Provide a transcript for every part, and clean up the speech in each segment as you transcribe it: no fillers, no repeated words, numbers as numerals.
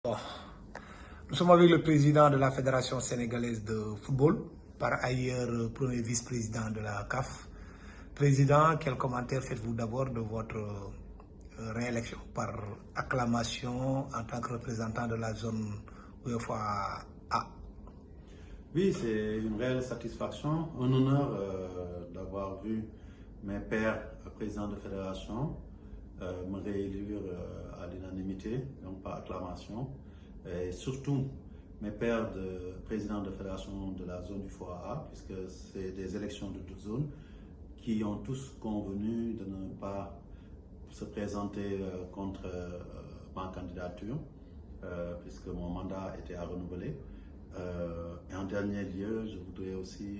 Bon. Nous sommes avec le président de la Fédération sénégalaise de football, par ailleurs premier vice-président de la CAF. Président, quel commentaire faites-vous d'abord de votre réélection par acclamation en tant que représentant de la zone UEFA A? Oui, c'est une réelle satisfaction, un honneur d'avoir vu mes pairs présidents de fédération me réélire à l'unanimité, donc par acclamation, et surtout mes pairs de présidents de fédération de la zone du FOA, puisque c'est des élections de toute zone qui ont tous convenu de ne pas se présenter contre ma candidature, puisque mon mandat était à renouveler. Et en dernier lieu, je voudrais aussi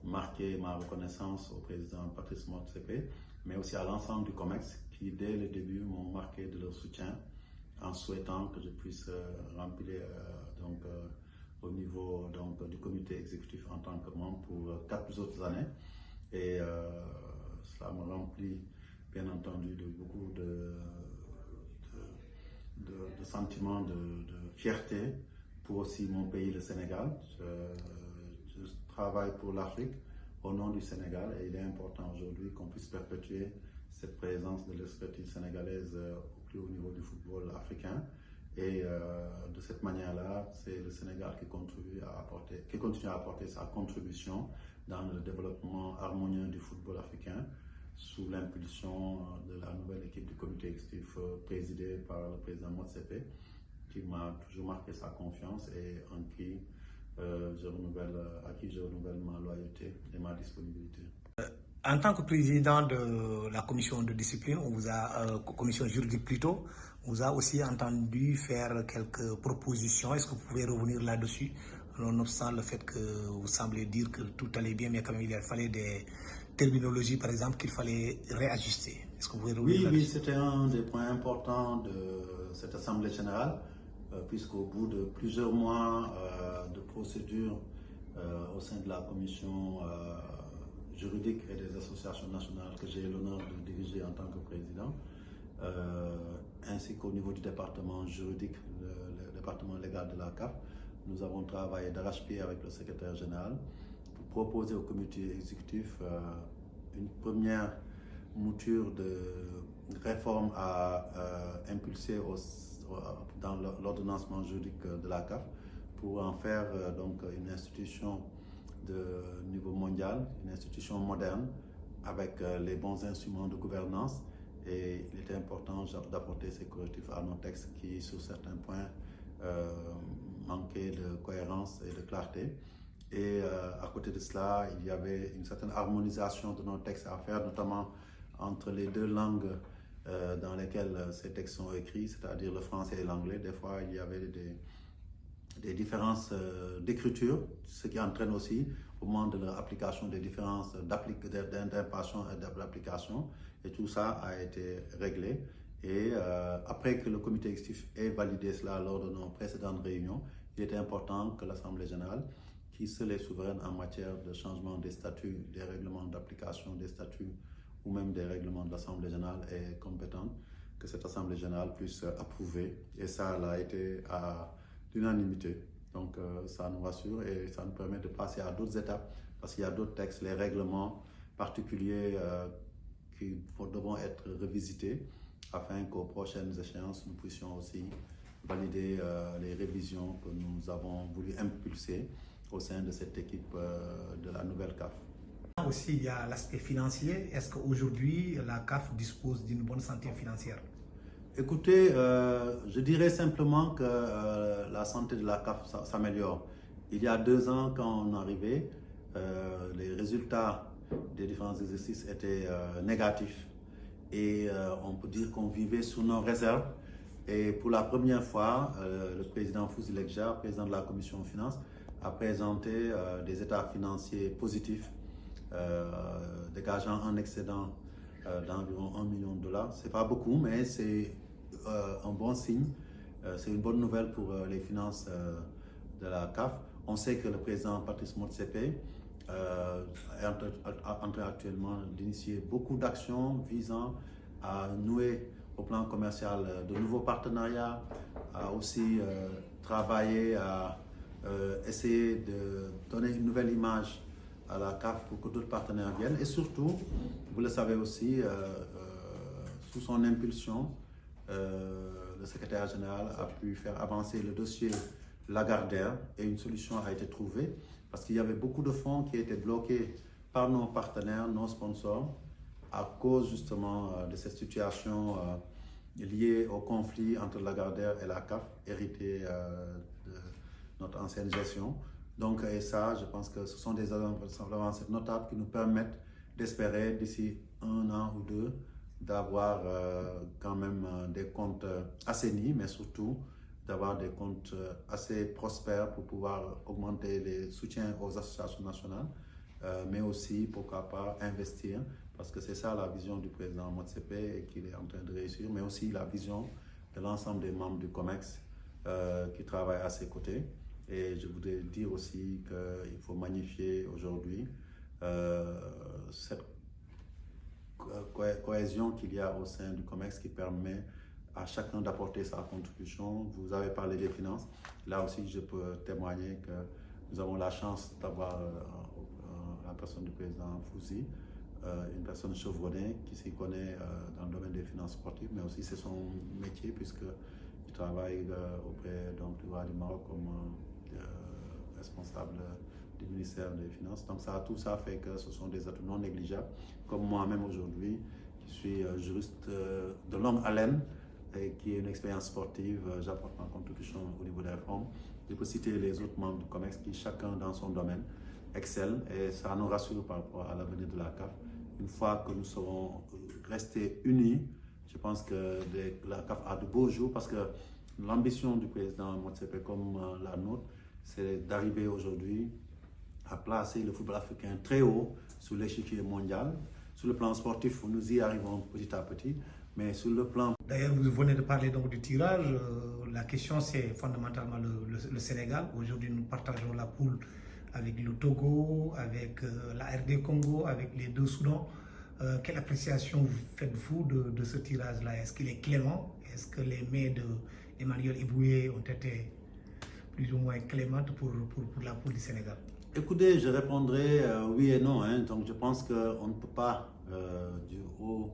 marquer ma reconnaissance au président Patrice Motsepe, mais aussi à l'ensemble du COMEX qui, dès le début, m'ont marqué de leur soutien en souhaitant que je puisse remplir au niveau du comité exécutif en tant que membre pour 4 autres années. Et cela me remplit, bien entendu, de beaucoup de sentiments de fierté pour aussi mon pays, le Sénégal. Je travaille pour l'Afrique au nom du Sénégal et il est important aujourd'hui qu'on puisse perpétuer cette présence de l'expertise sénégalaise au plus haut niveau du football africain. Et de cette manière-là, c'est le Sénégal qui continue à apporter sa contribution dans le développement harmonieux du football africain sous l'impulsion de la nouvelle équipe du comité exécutif présidée par le président Motsepe, qui m'a toujours marqué sa confiance et à qui je renouvelle ma loyauté et ma disponibilité. En tant que président de la commission de discipline, on vous a, commission juridique plutôt, on vous a aussi entendu faire quelques propositions. Est-ce que vous pouvez revenir là-dessus, nonobstant le fait que vous semblez dire que tout allait bien, mais quand même il fallait des terminologies, par exemple, qu'il fallait réajuster. Est-ce que vous pouvez revenir Oui, c'était un des points importants de cette Assemblée générale, puisqu'au bout de plusieurs mois de procédure au sein de la commission juridique et des associations nationales que j'ai l'honneur de diriger en tant que président, ainsi qu'au niveau du département juridique, le département légal de la CAF, nous avons travaillé d'arrache-pied avec le secrétaire général pour proposer au comité exécutif une première mouture de réforme à impulser dans l'ordonnancement juridique de la CAF pour en faire une institution de niveau mondial, une institution moderne avec les bons instruments de gouvernance. Et il était important d'apporter ces correctifs à nos textes qui, sur certains points, manquaient de cohérence et de clarté. Et à côté de cela, il y avait une certaine harmonisation de nos textes à faire, notamment entre les deux langues dans lesquelles ces textes sont écrits, c'est-à-dire le français et l'anglais. Des fois, il y avait des différences d'écriture, ce qui entraîne aussi, au moment de leur application, des différences d'impression et d'application. Et tout ça a été réglé. Et après que le comité exécutif ait validé cela lors de nos précédentes réunions, il était important que l'Assemblée générale, qui seule est souveraine en matière de changement des statuts, des règlements d'application des statuts ou même des règlements de l'Assemblée générale est compétente, que cette Assemblée générale puisse approuver. Et ça a été à l'unanimité. Donc ça nous rassure et ça nous permet de passer à d'autres étapes parce qu'il y a d'autres textes, les règlements particuliers qui devront être revisités afin qu'aux prochaines échéances, nous puissions aussi valider les révisions que nous avons voulu impulser au sein de cette équipe de la nouvelle CAF. Aussi, il y a l'aspect financier. Est-ce qu'aujourd'hui, la CAF dispose d'une bonne santé financière? Écoutez, je dirais simplement que la santé de la CAF s'améliore. Il y a 2 ans, quand on arrivait, les résultats des différents exercices étaient négatifs. Et on peut dire qu'on vivait sous nos réserves. Et pour la première fois, le président Fouzi Lekja, président de la commission des finances, a présenté des états financiers positifs, dégageant un excédent d'environ 1 million de dollars. Ce n'est pas beaucoup, mais c'est un bon signe. C'est une bonne nouvelle pour les finances de la CAF. On sait que le président Patrice Motsepe est en train actuellement d'initier beaucoup d'actions visant à nouer au plan commercial de nouveaux partenariats, à aussi travailler à essayer de donner une nouvelle image à la CAF pour que d'autres partenaires viennent. Et surtout, vous le savez aussi, sous son impulsion, le secrétaire général a pu faire avancer le dossier Lagardère et une solution a été trouvée parce qu'il y avait beaucoup de fonds qui étaient bloqués par nos partenaires, nos sponsors, à cause justement de cette situation liée au conflit entre Lagardère et la CAF, hérité de notre ancienne gestion. Donc, et ça, je pense que ce sont des avancées notables qui nous permettent d'espérer d'ici 1 an ou 2 d'avoir quand même des comptes assainis, mais surtout d'avoir des comptes assez prospères pour pouvoir augmenter les soutiens aux associations nationales, mais aussi, pourquoi pas, investir, parce que c'est ça la vision du président Motsepe et qu'il est en train de réussir, mais aussi la vision de l'ensemble des membres du COMEX qui travaillent à ses côtés. Et je voudrais dire aussi qu'il faut magnifier aujourd'hui cette cohésion qu'il y a au sein du COMEX qui permet à chacun d'apporter sa contribution. Vous avez parlé des finances. Là aussi, je peux témoigner que nous avons la chance d'avoir la personne du président Fouzi, une personne chevronnée qui s'y connaît dans le domaine des finances sportives, mais aussi c'est son métier puisqu'il travaille auprès du roi du Maroc comme responsable du ministère des Finances. Donc tout ça fait que ce sont des atouts non négligeables, comme moi-même aujourd'hui, qui suis juriste de longue haleine et qui ai une expérience sportive, j'apporte ma contribution au niveau des réformes. Je peux citer les autres membres du COMEX qui, chacun dans son domaine, excellent et ça nous rassure par rapport à l'avenir de la CAF. Une fois que nous serons restés unis, je pense que la CAF a de beaux jours parce que l'ambition du président Motsepe comme la nôtre, c'est d'arriver aujourd'hui à placer le football africain très haut sur l'échiquier mondial. Sur le plan sportif, nous y arrivons petit à petit, mais sur le plan... D'ailleurs, vous venez de parler donc du tirage. La question, c'est fondamentalement le Sénégal. Aujourd'hui, nous partageons la poule avec le Togo, avec la RD Congo, avec les 2 Soudans. Quelle appréciation faites-vous de ce tirage-là? Est-ce qu'il est clément? Est-ce que les mains d'Emmanuel Eboué ont été plus ou moins clémentes pour la poule du Sénégal? Écoutez, je répondrai oui et non. Donc je pense qu'on ne peut pas, du haut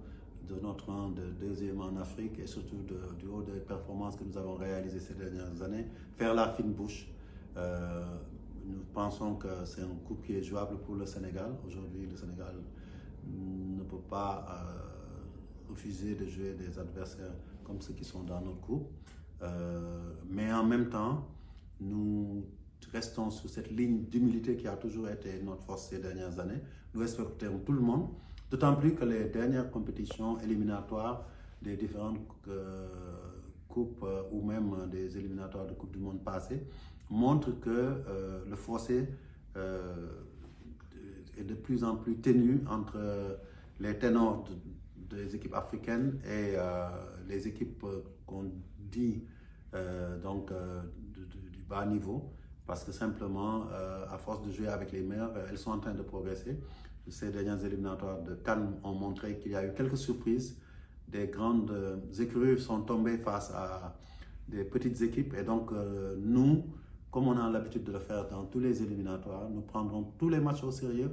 de notre rang de 2e en Afrique et surtout du haut des performances que nous avons réalisées ces dernières années, faire la fine bouche. Nous pensons que c'est un coup qui est jouable pour le Sénégal. Aujourd'hui, le Sénégal ne peut pas refuser de jouer des adversaires comme ceux qui sont dans notre groupe. Mais en même temps, nous restons sur cette ligne d'humilité qui a toujours été notre force ces dernières années. Nous respectons tout le monde, d'autant plus que les dernières compétitions éliminatoires des différentes coupes ou même des éliminatoires de Coupe du Monde passées montrent que le fossé est de plus en plus ténu entre les ténors des équipes africaines et les équipes qu'on dit du bas niveau. Parce que simplement, à force de jouer avec les meilleurs, elles sont en train de progresser. Ces dernières éliminatoires de Cannes ont montré qu'il y a eu quelques surprises. Des grandes écuries sont tombées face à des petites équipes. Et donc, nous, comme on a l'habitude de le faire dans tous les éliminatoires, nous prendrons tous les matchs au sérieux.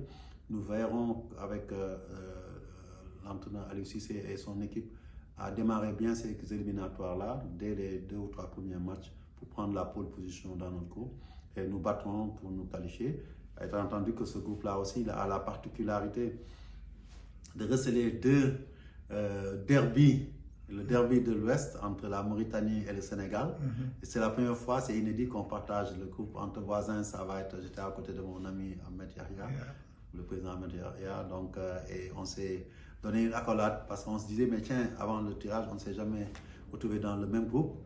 Nous veillerons avec l'entraîneur Aliou Cissé et son équipe à démarrer bien ces éliminatoires-là dès les 2 ou 3 premiers matchs pour prendre la pole position dans notre groupe. Et nous battrons pour nous qualifier. Étant entendu que ce groupe-là aussi a la particularité de receler 2 derbys, le derby de l'Ouest entre la Mauritanie et le Sénégal. Et c'est la première fois, c'est inédit qu'on partage le groupe entre voisins. Ça va être, j'étais à côté de mon ami Ahmed Yahya, le président Ahmed Yahya, donc, et on s'est donné une accolade parce qu'on se disait, mais tiens, avant le tirage, on ne s'est jamais retrouvé dans le même groupe.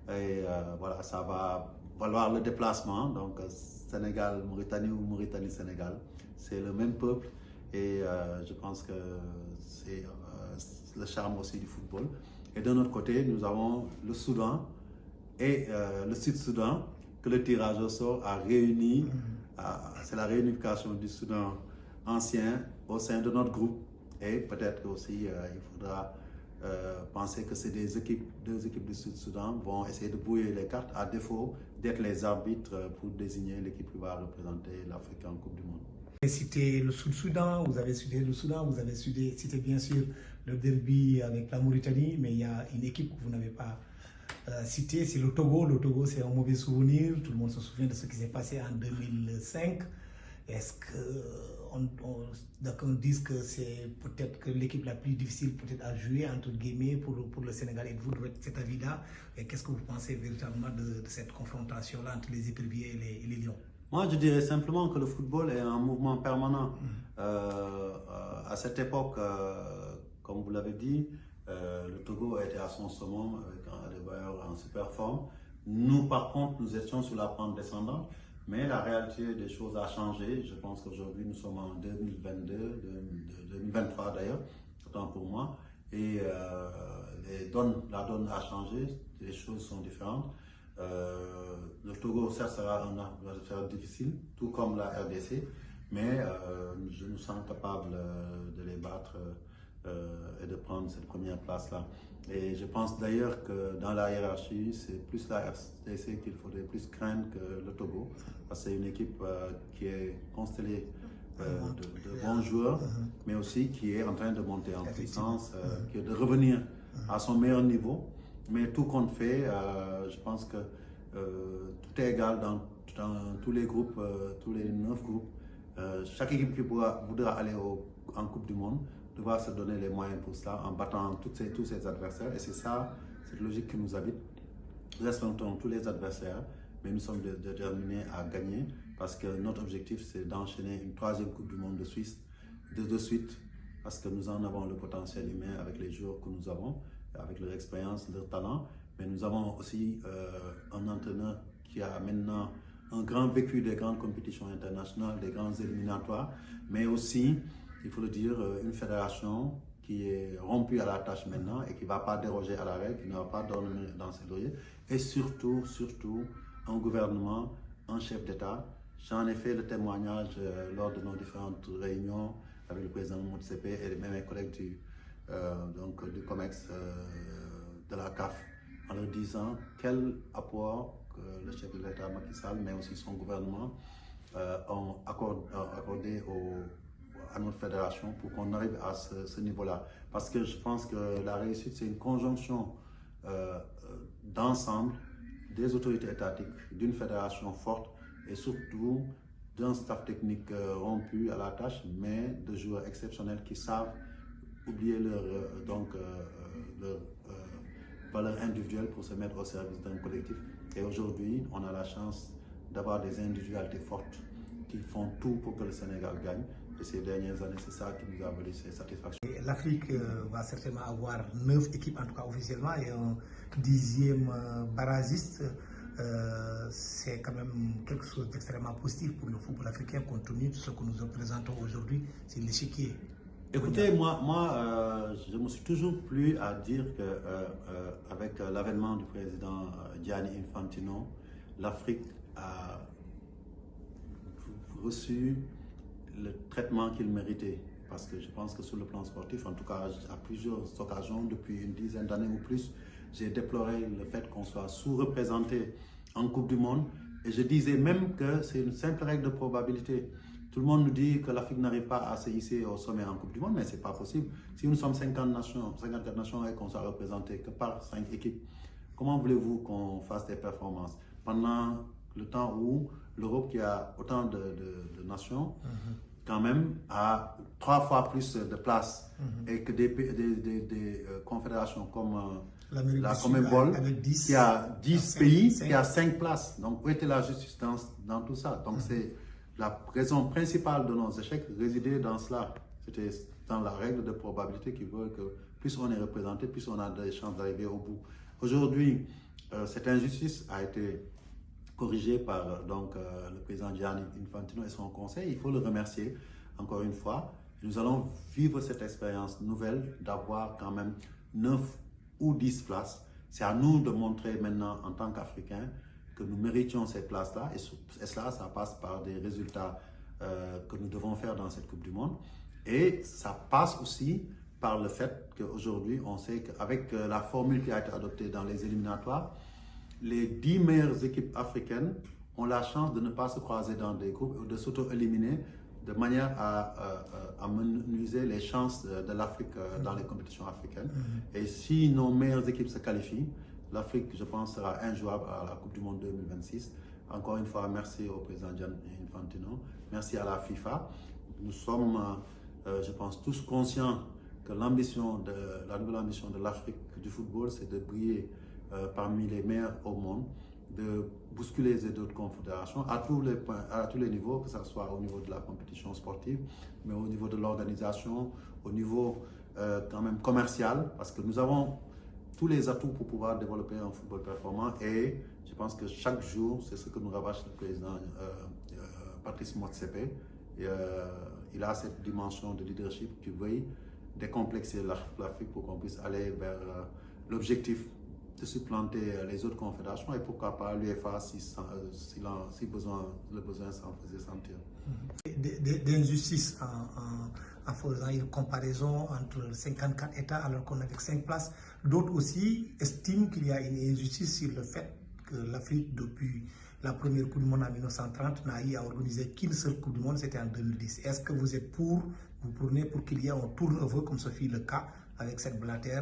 Et voilà, ça va valoir le déplacement, donc Sénégal-Mauritanie ou Mauritanie-Sénégal, c'est le même peuple et je pense que c'est le charme aussi du football. Et de notre côté, nous avons le Soudan et le Sud-Soudan que le tirage au sort a réuni, c'est la réunification du Soudan ancien au sein de notre groupe et peut-être aussi il faudra penser que c'est deux équipes du Sud-Soudan vont essayer de brouiller les cartes à défaut d'être les arbitres pour désigner l'équipe qui va représenter l'Afrique en Coupe du Monde. Vous avez cité le Sud-Soudan, vous avez cité le Soudan, vous avez cité bien sûr le derby avec la Mauritanie, mais il y a une équipe que vous n'avez pas citée, c'est le Togo. Le Togo, c'est un mauvais souvenir. Tout le monde se souvient de ce qui s'est passé en 2005. Est-ce qu'on dit que c'est peut-être que l'équipe la plus difficile peut-être à jouer, entre guillemets, pour le Sénégal? Et vous, de cet avis-là, et qu'est-ce que vous pensez véritablement de cette confrontation-là entre les éperviers et les lions? Moi, je dirais simplement que le football est un mouvement permanent. À cette époque, comme vous l'avez dit, le Togo était à son summum avec un Adebayor en super forme. Nous, par contre, nous étions sur la pente descendante. Mais la réalité des choses a changé. Je pense qu'aujourd'hui, nous sommes en 2022, 2023 d'ailleurs, autant pour moi. Et la donne a changé, les choses sont différentes. Le Togo, ça sera un adversaire difficile, tout comme la RDC, mais je nous sens capable de les battre et de prendre cette première place-là. Et je pense d'ailleurs que dans la hiérarchie, c'est plus la RDC qu'il faudrait plus craindre que le Togo, parce que c'est une équipe qui est constellée de bons joueurs, mais aussi qui est en train de monter en puissance, qui est de revenir à son meilleur niveau. Mais tout compte fait, je pense que tout est égal dans tous les groupes, tous les 9 groupes. Chaque équipe qui voudra aller en Coupe du Monde devra se donner les moyens pour cela en battant tous ses adversaires. Et c'est ça, cette logique qui nous habite. Nous respectons tous les adversaires, mais nous sommes déterminés à gagner parce que notre objectif, c'est d'enchaîner une 3e Coupe du Monde de suite, parce que nous en avons le potentiel humain avec les joueurs que nous avons, avec leur expérience, leur talent. Mais nous avons aussi un entraîneur qui a maintenant un grand vécu des grandes compétitions internationales, des grands éliminatoires, mais aussi, il faut le dire, une fédération qui est rompue à la tâche maintenant et qui ne va pas déroger à la règle, qui ne va pas dormir dans ses lauriers, et surtout, un gouvernement, un chef d'État. J'en ai fait le témoignage lors de nos différentes réunions avec le président Motsepe et même mes collègues du COMEX, de la CAF, en leur disant quel apport que le chef de l'État Macky Sall, mais aussi son gouvernement, ont accordé à notre fédération pour qu'on arrive à ce niveau-là. Parce que je pense que la réussite, c'est une conjonction d'ensemble des autorités étatiques, d'une fédération forte et surtout d'un staff technique rompu à la tâche, mais de joueurs exceptionnels qui savent oublier leur valeur individuelle pour se mettre au service d'un collectif. Et aujourd'hui, on a la chance d'avoir des individualités fortes qui font tout pour que le Sénégal gagne. Et ces dernières années, c'est ça qui nous a valu ces satisfactions. L'Afrique va certainement avoir 9 équipes, en tout cas officiellement, et un 10e barragiste. C'est quand même quelque chose d'extrêmement positif pour le football africain, compte tenu de ce que nous représentons aujourd'hui, c'est l'échiquier. Écoutez, moi, je me suis toujours plu à dire qu'avec l'avènement du président Gianni Infantino, l'Afrique a reçu le traitement qu'il méritait. Parce que je pense que sur le plan sportif, en tout cas à plusieurs occasions, depuis une dizaine d'années ou plus, j'ai déploré le fait qu'on soit sous-représenté en Coupe du Monde. Et je disais même que c'est une simple règle de probabilité. Tout le monde nous dit que l'Afrique n'arrive pas à se hisser au sommet en Coupe du Monde, mais ce n'est pas possible. Si nous sommes 54 nations et qu'on soit représenté que par 5 équipes, comment voulez-vous qu'on fasse des performances pendant le temps où l'Europe, qui a autant de nations, quand même a 3 fois plus de places et que des confédérations comme la CONMEBOL, qui a 10 pays, qui a 5 places. Donc où était la justice dans tout ça? Donc c'est la raison principale de nos échecs résidait dans cela. C'était dans la règle de probabilité qui veut que plus on est représenté, plus on a des chances d'arriver au bout. Aujourd'hui, cette injustice a été corrigée par le président Gianni Infantino et son conseil. Il faut le remercier encore une fois. Nous allons vivre cette expérience nouvelle d'avoir quand même 9 ou 10 places. C'est à nous de montrer maintenant en tant qu'Africains que nous méritions ces places-là. Et cela, ça passe par des résultats que nous devons faire dans cette Coupe du Monde. Et ça passe aussi par le fait qu'aujourd'hui, on sait qu'avec la formule qui a été adoptée dans les éliminatoires, les 10 meilleures équipes africaines ont la chance de ne pas se croiser dans des groupes ou de s'auto-éliminer de manière à menuiser les chances de l'Afrique dans les compétitions africaines. Et si nos meilleures équipes se qualifient, l'Afrique, je pense, sera injouable à la Coupe du Monde 2026. Encore une fois, merci au président Gianni Infantino, merci à la FIFA. Nous sommes, je pense, tous conscients que la nouvelle ambition de l'Afrique du football, c'est de briller parmi les meilleurs au monde, de bousculer les autres confédérations à tous les niveaux, que ce soit au niveau de la compétition sportive, mais au niveau de l'organisation, au niveau quand même commercial, parce que nous avons tous les atouts pour pouvoir développer un football performant et je pense que chaque jour, c'est ce que nous rabâche le président Patrice Motsepe. Il a cette dimension de leadership qui veut décomplexer l'Afrique pour qu'on puisse aller vers l'objectif de supplanter les autres confédérations et pourquoi pas l'UEFA si le besoin s'en faisait sentir. D'injustice en faisant une comparaison entre 54 États alors qu'on avait 5 places. D'autres aussi estiment qu'il y a une injustice sur le fait que l'Afrique, depuis la première Coupe du Monde en 1930, n'a eu à organiser qu'une seule Coupe du Monde, c'était en 2010. Est-ce que vous êtes vous prenez pour qu'il y ait un tournoi comme ce fut le cas avec cette Blatter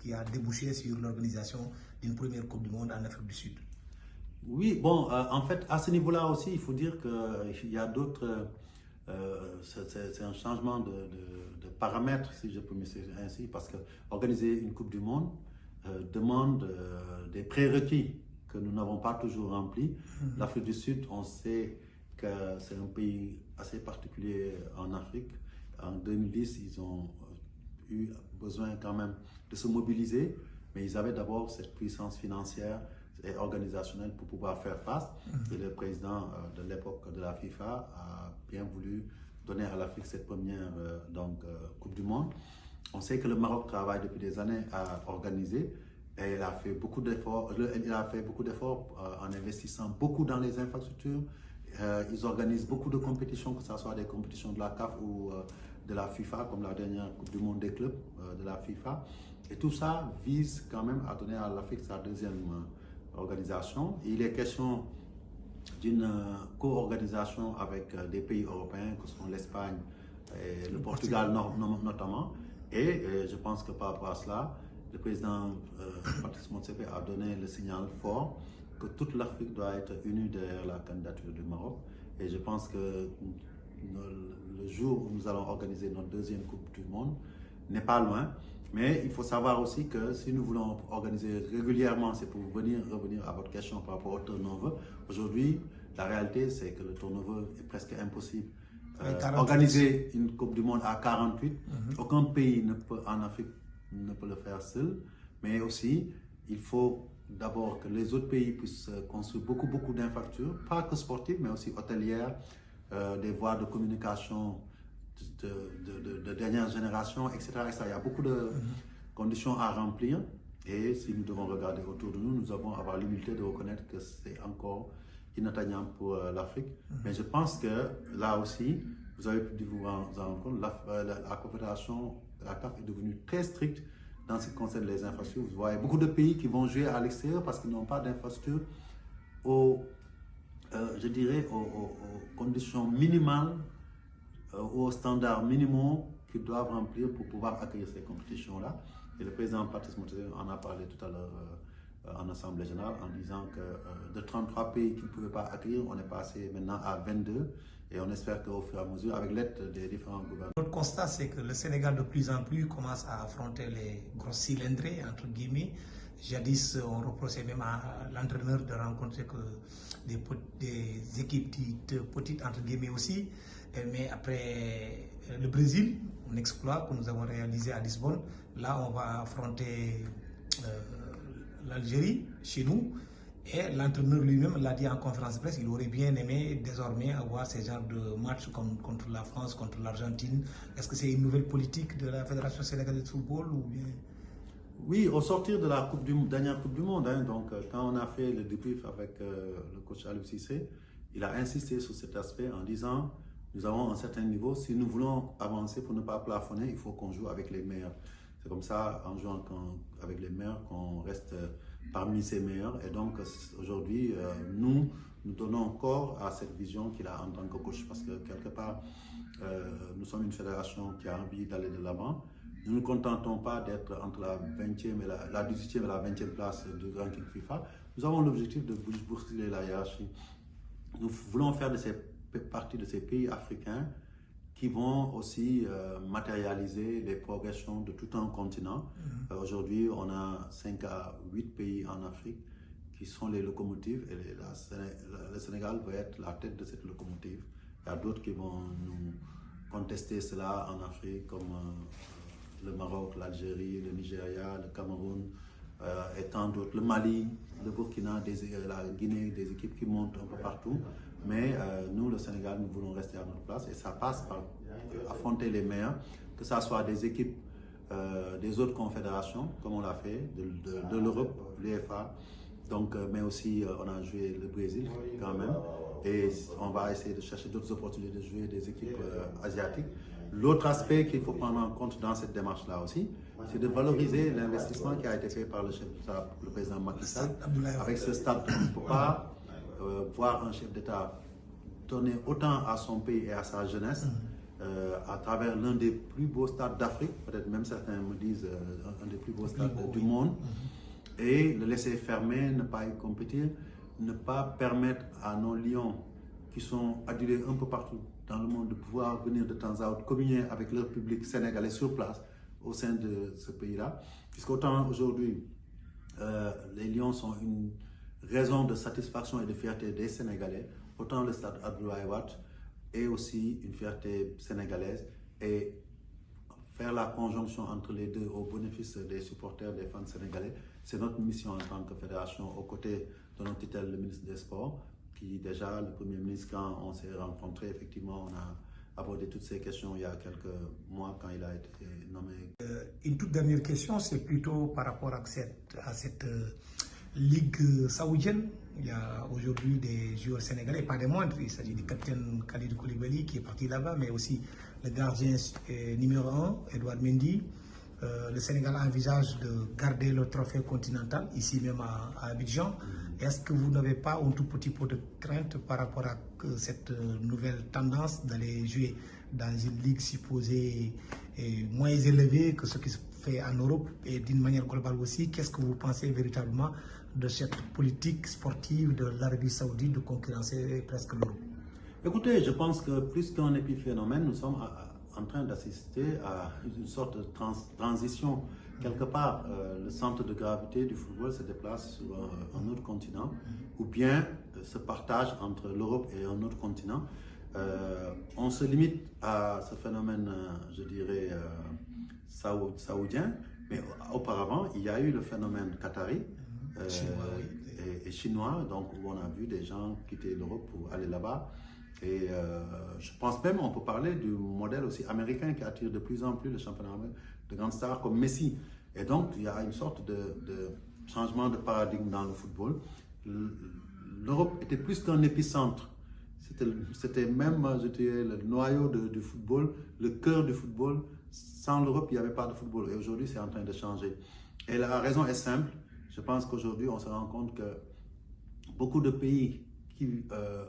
qui a débouché sur l'organisation d'une première Coupe du Monde en Afrique du Sud? Oui, bon, en fait, à ce niveau-là aussi, il faut dire qu'il y a d'autres... c'est un changement de paramètres, si je peux me dire ainsi, parce que organiser une Coupe du Monde demande des prérequis que nous n'avons pas toujours remplis. L'Afrique du Sud, on sait que c'est un pays assez particulier en Afrique. En 2010, ils ont eu besoin quand même de se mobiliser, mais ils avaient d'abord cette puissance financière et organisationnelle pour pouvoir faire face. Et le président de l'époque de la FIFA a bien voulu donner à l'Afrique cette première Coupe du Monde. On sait que le Maroc travaille depuis des années à organiser et il a fait beaucoup d'efforts. En investissant beaucoup dans les infrastructures. Ils organisent beaucoup de compétitions, que ce soit des compétitions de la CAF ou de la FIFA, comme la dernière Coupe du Monde des clubs de la FIFA. Et tout ça vise quand même à donner à l'Afrique sa deuxième organisation. Et il est question d'une co-organisation avec des pays européens, que sont l'Espagne et le Portugal notamment. Et je pense que par rapport à cela, le président Patrice Motsepe a donné le signal fort que toute l'Afrique doit être unie derrière la candidature du Maroc. Et je pense que le jour où nous allons organiser notre deuxième Coupe du Monde n'est pas loin. Mais il faut savoir aussi que si nous voulons organiser régulièrement, c'est pour revenir à votre question par rapport au turnover. Aujourd'hui, la réalité, c'est que le turnover est presque impossible. Organiser une Coupe du Monde à 48, aucun pays en Afrique ne peut le faire seul. Mais aussi, il faut d'abord que les autres pays puissent construire beaucoup d'infrastructures, pas que sportives, mais aussi hôtelières, des voies de communication de dernière génération, etc., etc. Il y a beaucoup de conditions à remplir et si nous devons regarder autour de nous, nous devons avoir l'humilité de reconnaître que c'est encore inatteignable pour l'Afrique. Mais je pense que là aussi, vous avez pu vous rendre compte, la coopération, la CAF est devenue très stricte dans ce qui concerne les infrastructures. Vous voyez beaucoup de pays qui vont jouer à l'extérieur parce qu'ils n'ont pas d'infrastructures je dirais, aux conditions minimales, aux standards minimaux qu'ils doivent remplir pour pouvoir accueillir ces compétitions-là. Et le président Patrice Motsepe en a parlé tout à l'heure en Assemblée générale en disant que de 33 pays qu'il ne pouvait pas accueillir, on est passé maintenant à 22 et on espère qu'au fur et à mesure, avec l'aide des différents gouvernements. Notre constat, c'est que le Sénégal de plus en plus commence à affronter les gros cylindrés, entre guillemets. Jadis, on reprochait même à l'entraîneur de rencontrer que des équipes petites, entre guillemets aussi. Mais après le Brésil, un exploit que nous avons réalisé à Lisbonne, là on va affronter l'Algérie chez nous. Et l'entraîneur lui-même l'a dit en conférence de presse, il aurait bien aimé désormais avoir ce genre de match comme contre la France, contre l'Argentine. Est-ce que c'est une nouvelle politique de la Fédération sénégalaise de football ou bien... Oui, au sortir de la dernière Coupe du Monde, donc quand on a fait le débrief avec le coach Aliou Cissé, il a insisté sur cet aspect en disant nous avons un certain niveau. Si nous voulons avancer pour ne pas plafonner, il faut qu'on joue avec les meilleurs. C'est comme ça, en jouant avec les meilleurs, qu'on reste parmi ces meilleurs. Et donc, aujourd'hui, nous donnons corps à cette vision qu'il a en tant que coach. Parce que, quelque part, nous sommes une fédération qui a envie d'aller de l'avant. Nous ne nous contentons pas d'être entre la 20e et la 18e et la 20e place du ranking FIFA. Nous avons l'objectif de bousculer la hiérarchie. Nous voulons faire partie de ces pays africains qui vont aussi matérialiser les progressions de tout un continent. Aujourd'hui, on a 5 à 8 pays en Afrique qui sont les locomotives et le Sénégal va être la tête de cette locomotive. Il y a d'autres qui vont nous contester cela en Afrique comme le Maroc, l'Algérie, le Nigeria, le Cameroun et tant d'autres, le Mali, le Burkina, la Guinée, des équipes qui montent un peu partout. Mais nous, le Sénégal, nous voulons rester à notre place et ça passe par affronter les meilleurs, que ce soit des équipes des autres confédérations, comme on l'a fait, de l'Europe, l'UEFA, donc, mais aussi on a joué le Brésil quand même et on va essayer de chercher d'autres opportunités de jouer des équipes asiatiques. L'autre aspect qu'il faut prendre en compte dans cette démarche-là aussi, c'est de valoriser l'investissement qui a été fait par le président Macky Sall avec ce stade. On ne peut pas voir un chef d'État donner autant à son pays et à sa jeunesse à travers l'un des plus beaux stades d'Afrique, peut-être même certains me disent un des plus beaux stades du monde, et le laisser fermer, ne pas y compétir, ne pas permettre à nos lions qui sont adulés un peu partout dans le monde de pouvoir venir de temps à autre communier avec leur public sénégalais sur place au sein de ce pays-là. Puisqu'autant aujourd'hui, les Lions sont une raison de satisfaction et de fierté des Sénégalais, autant le stade Abdoulaye Wade est aussi une fierté sénégalaise et faire la conjonction entre les deux au bénéfice des supporters, des fans sénégalais, c'est notre mission en tant que fédération aux côtés de notre tutelle, le ministre des Sports, qui déjà, le Premier ministre, quand on s'est rencontrés, effectivement, on a abordé toutes ces questions il y a quelques mois quand il a été nommé. Une toute dernière question, c'est plutôt par rapport à cette Ligue saoudienne. Il y a aujourd'hui des joueurs sénégalais, pas des moindres. Il s'agit du capitaine Khalidou Koulibaly qui est parti là-bas, mais aussi le gardien numéro 1, Edouard Mendy. Le Sénégal envisage de garder le trophée continental, ici même à Abidjan. Est-ce que vous n'avez pas un tout petit peu de crainte par rapport à cette nouvelle tendance d'aller jouer dans une ligue supposée moins élevée que ce qui se fait en Europe et d'une manière globale aussi? Qu'est-ce que vous pensez véritablement de cette politique sportive de l'Arabie Saoudite de concurrencer presque l'Europe? Écoutez, je pense que plus qu'un épiphénomène, nous sommes en train d'assister à une sorte de transition. Quelque part, le centre de gravité du football se déplace sur un autre continent, ou bien se partage entre l'Europe et un autre continent. On se limite à ce phénomène, je dirais, saoudien, mais auparavant, il y a eu le phénomène qatari et chinois, donc où on a vu des gens quitter l'Europe pour aller là-bas. Et je pense même on peut parler du modèle aussi américain qui attire de plus en plus le championnat de grandes stars comme Messi. Et donc il y a une sorte de changement de paradigme dans le football. L'Europe était plus qu'un épicentre. C'était même, je dirais, le noyau du football, le cœur du football. Sans l'Europe, il n'y avait pas de football. Et aujourd'hui, c'est en train de changer. Et la raison est simple. Je pense qu'aujourd'hui, on se rend compte que beaucoup de pays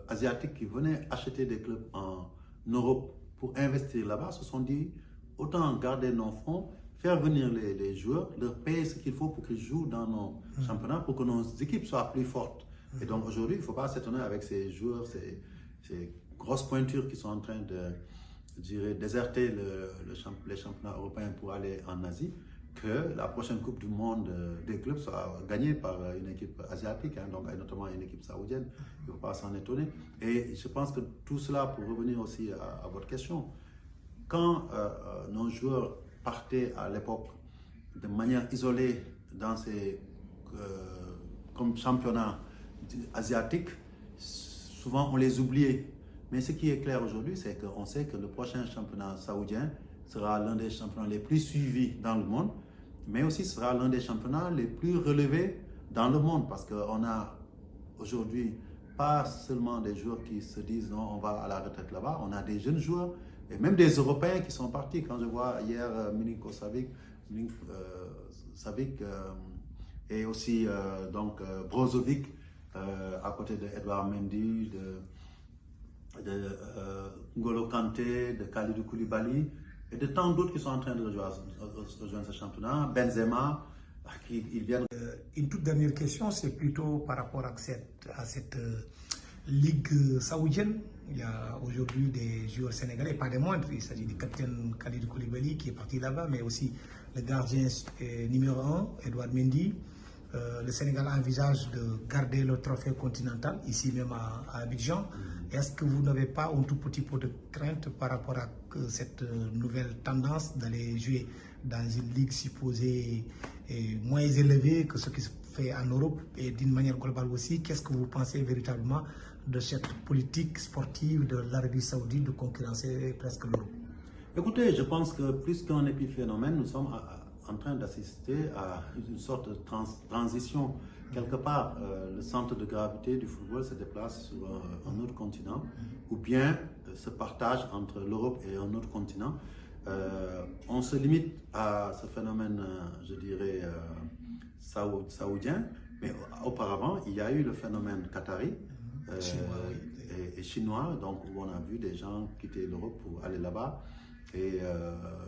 asiatiques qui venaient acheter des clubs en Europe pour investir là-bas se sont dit autant garder nos fonds, faire venir les joueurs, leur payer ce qu'il faut pour qu'ils jouent dans nos championnats pour que nos équipes soient plus fortes. Et donc aujourd'hui, il ne faut pas s'étonner avec ces joueurs, ces grosses pointures qui sont en train de, je dirais, déserter les championnats européens pour aller en Asie, que la prochaine Coupe du Monde des clubs soit gagnée par une équipe asiatique, hein, donc notamment une équipe saoudienne. Il ne faut pas s'en étonner. Et je pense que tout cela, pour revenir aussi à votre question, quand nos joueurs partaient à l'époque de manière isolée dans ces comme championnats asiatiques, souvent on les oubliait. Mais ce qui est clair aujourd'hui, c'est qu'on sait que le prochain championnat saoudien sera l'un des championnats les plus suivis dans le monde, mais aussi sera l'un des championnats les plus relevés dans le monde, parce qu'on a aujourd'hui pas seulement des joueurs qui se disent non, on va à la retraite là-bas. On a des jeunes joueurs et même des Européens qui sont partis. Quand je vois hier Milinkovic, et aussi Brozovic à côté de Edouard Mendy, de N'Golo Kanté, de Kalidou Koulibaly et de tant d'autres qui sont en train de rejoindre ce championnat. Benzema, ils viennent. Une toute dernière question, c'est plutôt par rapport à cette ligue saoudienne. Il y a aujourd'hui des joueurs sénégalais, pas des moindres. Il s'agit du capitaine Kalidou Koulibaly qui est parti là-bas, mais aussi le gardien numéro 1, Edouard Mendy. Le Sénégal envisage de garder le trophée continental, ici même à Abidjan. Est-ce que vous n'avez pas un tout petit peu de crainte par rapport à cette nouvelle tendance d'aller jouer dans une ligue supposée moins élevée que ce qui se fait en Europe et d'une manière globale aussi? Qu'est-ce que vous pensez véritablement de cette politique sportive de l'Arabie Saoudite de concurrencer presque l'Europe? Écoutez, je pense que plus qu'un épiphénomène, nous sommes en train d'assister à une sorte de transition. Quelque part, le centre de gravité du football se déplace sur un autre continent, ou bien se partage entre l'Europe et un autre continent. On se limite à ce phénomène, je dirais, saoudien, mais auparavant, il y a eu le phénomène qatari et chinois, donc où on a vu des gens quitter l'Europe pour aller là-bas. Et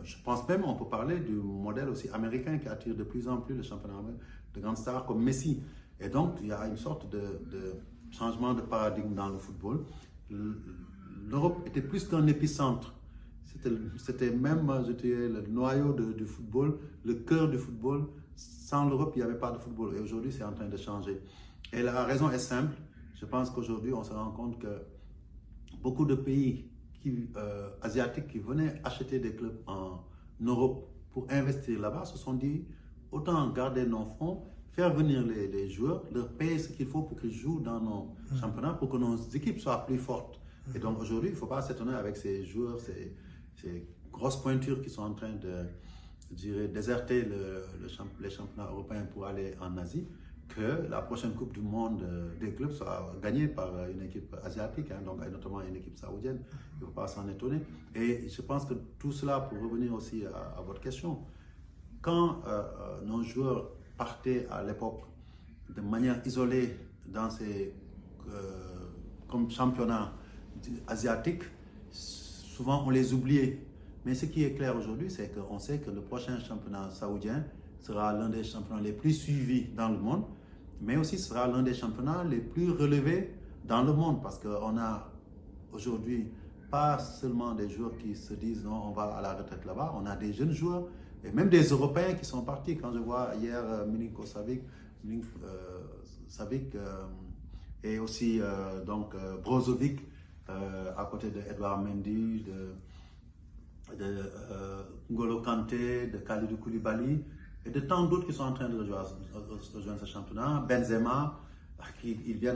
je pense même on peut parler du modèle aussi américain qui attire de plus en plus le championnat de grandes stars comme Messi. Et donc il y a une sorte de changement de paradigme dans le football. L'Europe était plus qu'un épicentre. C'était même, je dirais, le noyau du football, le cœur du football. Sans l'Europe, il n'y avait pas de football. Et aujourd'hui, c'est en train de changer. Et la raison est simple. Je pense qu'aujourd'hui, on se rend compte que beaucoup de pays asiatiques qui venaient acheter des clubs en Europe pour investir là-bas se sont dit autant garder nos fonds, faire venir les joueurs, leur payer ce qu'il faut pour qu'ils jouent dans nos championnats pour que nos équipes soient plus fortes. Et donc aujourd'hui, il ne faut pas s'étonner avec ces joueurs, ces grosses pointures qui sont en train de, je dirais, déserter les championnats européens pour aller en Asie, que la prochaine Coupe du Monde des clubs soit gagnée par une équipe asiatique, donc notamment une équipe saoudienne. Il ne faut pas s'en étonner. Et je pense que tout cela, pour revenir aussi à votre question, quand nos joueurs partaient à l'époque de manière isolée dans ces comme championnats asiatiques, souvent on les oubliait. Mais ce qui est clair aujourd'hui, c'est qu'on sait que le prochain championnat saoudien sera l'un des championnats les plus suivis dans le monde, mais aussi sera l'un des championnats les plus relevés dans le monde, parce qu'on a aujourd'hui pas seulement des joueurs qui se disent non, on va à la retraite là-bas, on a des jeunes joueurs et même des Européens qui sont partis. Quand je vois hier Milinkovic et aussi Brozovic à côté de Edouard Mendy, de N'Golo Kanté, de Kalidou Koulibaly et de tant d'autres qui sont en train de rejoindre ce championnat. Benzema, ils viennent